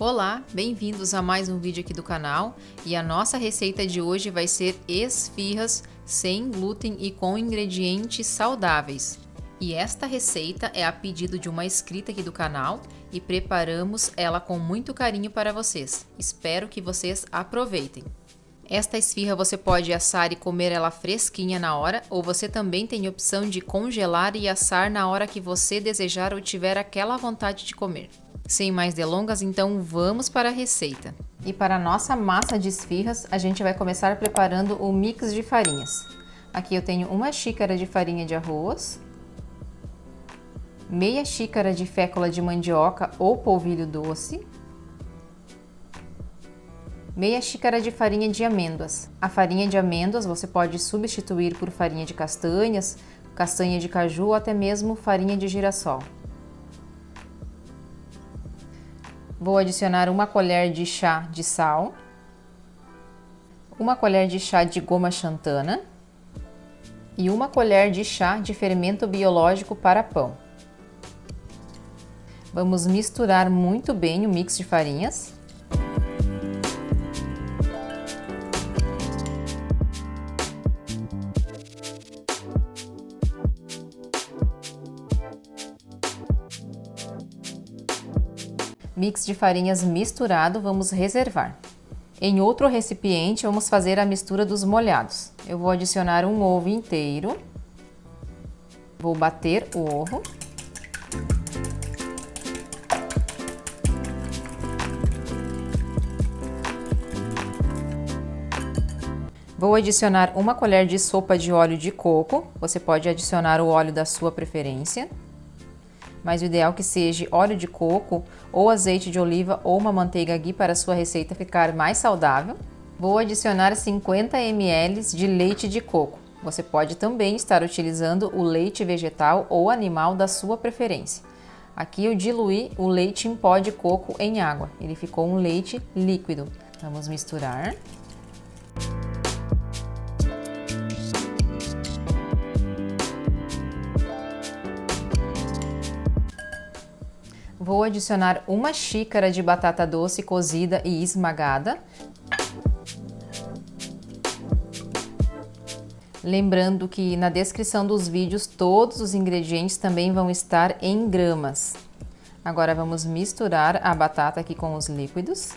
Olá, bem-vindos a mais um vídeo aqui do canal e a nossa receita de hoje vai ser esfirras sem glúten e com ingredientes saudáveis. E esta receita é a pedido de uma inscrita aqui do canal e preparamos ela com muito carinho para vocês. Espero que vocês aproveitem. Esta esfirra você pode assar e comer ela fresquinha na hora, ou você também tem a opção de congelar e assar na hora que você desejar ou tiver aquela vontade de comer. Sem mais delongas, então vamos para a receita. E para a nossa massa de esfirras, a gente vai começar preparando o mix de farinhas. Aqui eu tenho uma xícara de farinha de arroz, meia xícara de fécula de mandioca ou polvilho doce, meia xícara de farinha de amêndoas. A farinha de amêndoas você pode substituir por farinha de castanhas, castanha de caju ou até mesmo farinha de girassol. Vou adicionar uma colher de chá de sal, uma colher de chá de goma xantana e uma colher de chá de fermento biológico para pão. Vamos misturar muito bem o mix de farinhas. Mix de farinhas misturado, vamos reservar. Em outro recipiente, vamos fazer a mistura dos molhados. Eu vou adicionar um ovo inteiro. Vou bater o ovo. Vou adicionar uma colher de sopa de óleo de coco. Você pode adicionar o óleo da sua preferência, mas o ideal é que seja óleo de coco ou azeite de oliva ou uma manteiga ghee para a sua receita ficar mais saudável. Vou adicionar 50 ml de leite de coco. Você pode também estar utilizando o leite vegetal ou animal da sua preferência. Aqui eu diluí o leite em pó de coco em água. Ele ficou um leite líquido. Vamos misturar. Vou adicionar uma xícara de batata doce cozida e esmagada. Lembrando que na descrição dos vídeos todos os ingredientes também vão estar em gramas. Agora vamos misturar a batata aqui com os líquidos.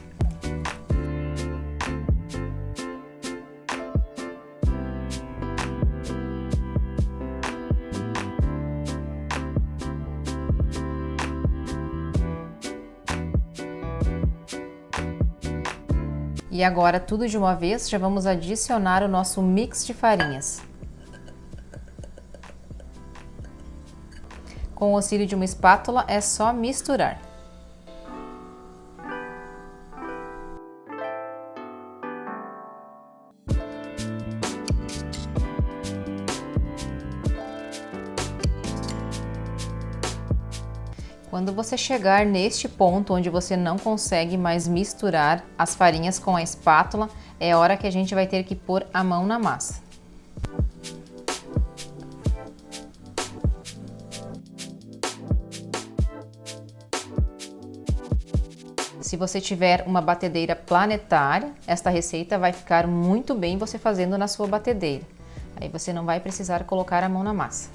E agora, tudo de uma vez, já vamos adicionar o nosso mix de farinhas. Com o auxílio de uma espátula, é só misturar. Quando você chegar neste ponto onde você não consegue mais misturar as farinhas com a espátula, é a hora que a gente vai ter que pôr a mão na massa. Se você tiver uma batedeira planetária, esta receita vai ficar muito bem você fazendo na sua batedeira. Aí você não vai precisar colocar a mão na massa.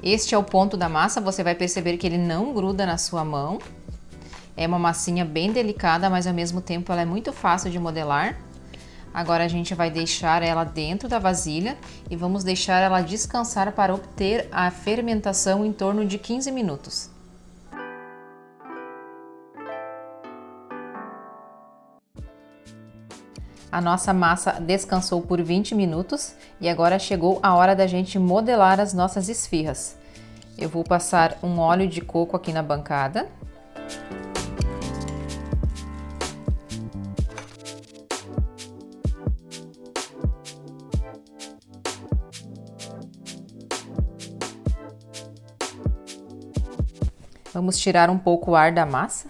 Este é o ponto da massa, você vai perceber que ele não gruda na sua mão. É uma massinha bem delicada, mas ao mesmo tempo ela é muito fácil de modelar. Agora a gente vai deixar ela dentro da vasilha e vamos deixar ela descansar para obter a fermentação em torno de 15 minutos. A nossa massa descansou por 20 minutos e agora chegou a hora da gente modelar as nossas esfirras. Eu vou passar um óleo de coco aqui na bancada. Vamos tirar um pouco o ar da massa.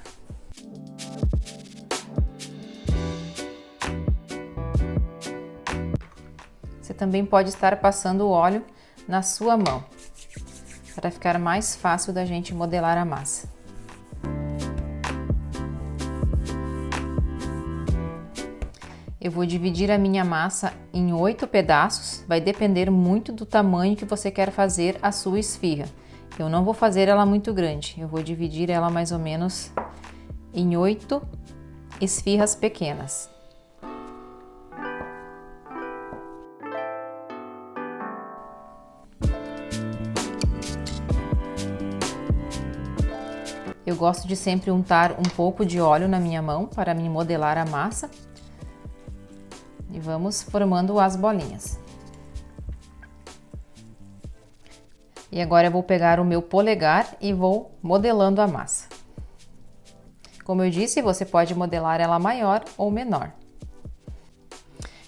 também pode estar passando o óleo na sua mão, para ficar mais fácil da gente modelar a massa. Eu vou dividir a minha massa em 8 pedaços, vai depender muito do tamanho que você quer fazer a sua esfirra. Eu não vou fazer ela muito grande, eu vou dividir ela mais ou menos em 8 esfirras pequenas. Eu gosto de sempre untar um pouco de óleo na minha mão para me modelar a massa. E vamos formando as bolinhas. E agora eu vou pegar o meu polegar e vou modelando a massa. Como eu disse, você pode modelar ela maior ou menor.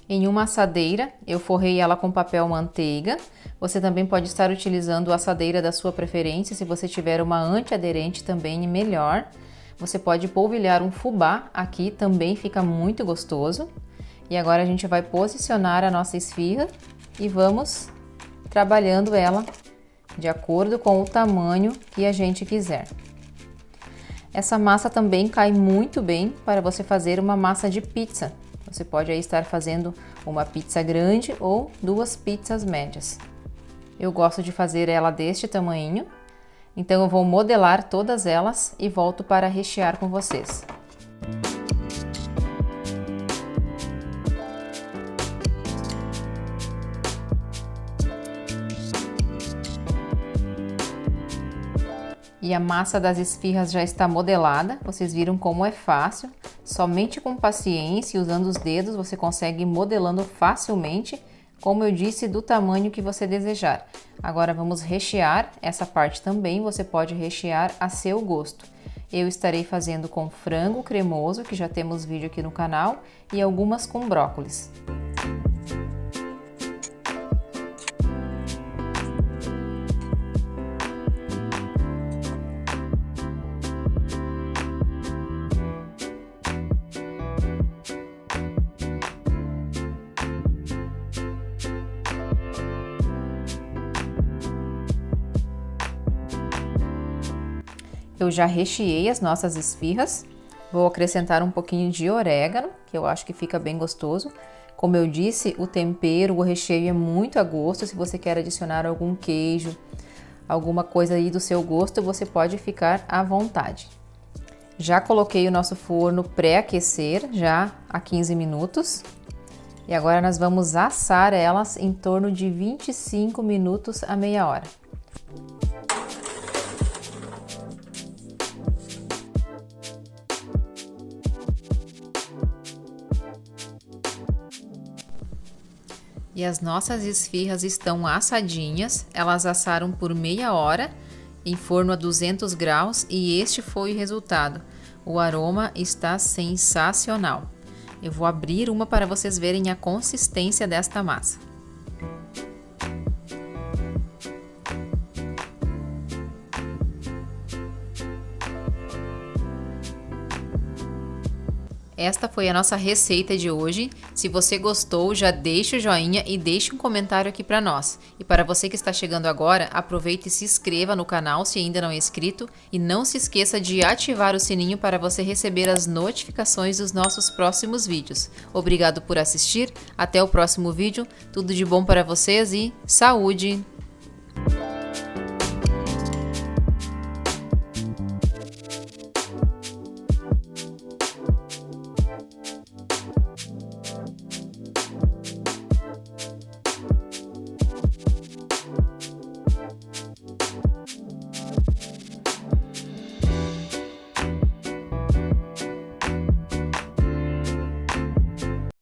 Em uma assadeira, eu forrei ela com papel manteiga. Você também pode estar utilizando a assadeira da sua preferência. Se você tiver uma antiaderente também, melhor. Você pode polvilhar um fubá aqui, também fica muito gostoso. E agora a gente vai posicionar a nossa esfirra e vamos trabalhando ela de acordo com o tamanho que a gente quiser. Essa massa também cai muito bem para você fazer uma massa de pizza. Você pode aí estar fazendo uma pizza grande ou 2 pizzas médias. Eu gosto de fazer ela deste tamanho, então eu vou modelar todas elas e volto para rechear com vocês. E a massa das esfirras já está modelada, vocês viram como é fácil. Somente com paciência e usando os dedos você consegue ir modelando facilmente, como eu disse, do tamanho que você desejar. Agora vamos rechear essa parte também, você pode rechear a seu gosto. Eu estarei fazendo com frango cremoso, que já temos vídeo aqui no canal, e algumas com brócolis. Eu já recheei as nossas esfirras, vou acrescentar um pouquinho de orégano, que eu acho que fica bem gostoso. Como eu disse, o tempero, o recheio é muito a gosto, se você quer adicionar algum queijo, alguma coisa aí do seu gosto, você pode ficar à vontade. Já coloquei o nosso forno pré-aquecer, já há 15 minutos. E agora nós vamos assar elas em torno de 25 minutos a meia hora. E as nossas esfirras estão assadinhas, elas assaram por meia hora em forno a 200 graus e este foi o resultado. O aroma está sensacional. Eu vou abrir uma para vocês verem a consistência desta massa. Esta foi a nossa receita de hoje. Se você gostou, já deixa o joinha e deixe um comentário aqui para nós. E para você que está chegando agora, aproveite e se inscreva no canal se ainda não é inscrito e não se esqueça de ativar o sininho para você receber as notificações dos nossos próximos vídeos. Obrigado por assistir, até o próximo vídeo, tudo de bom para vocês e saúde!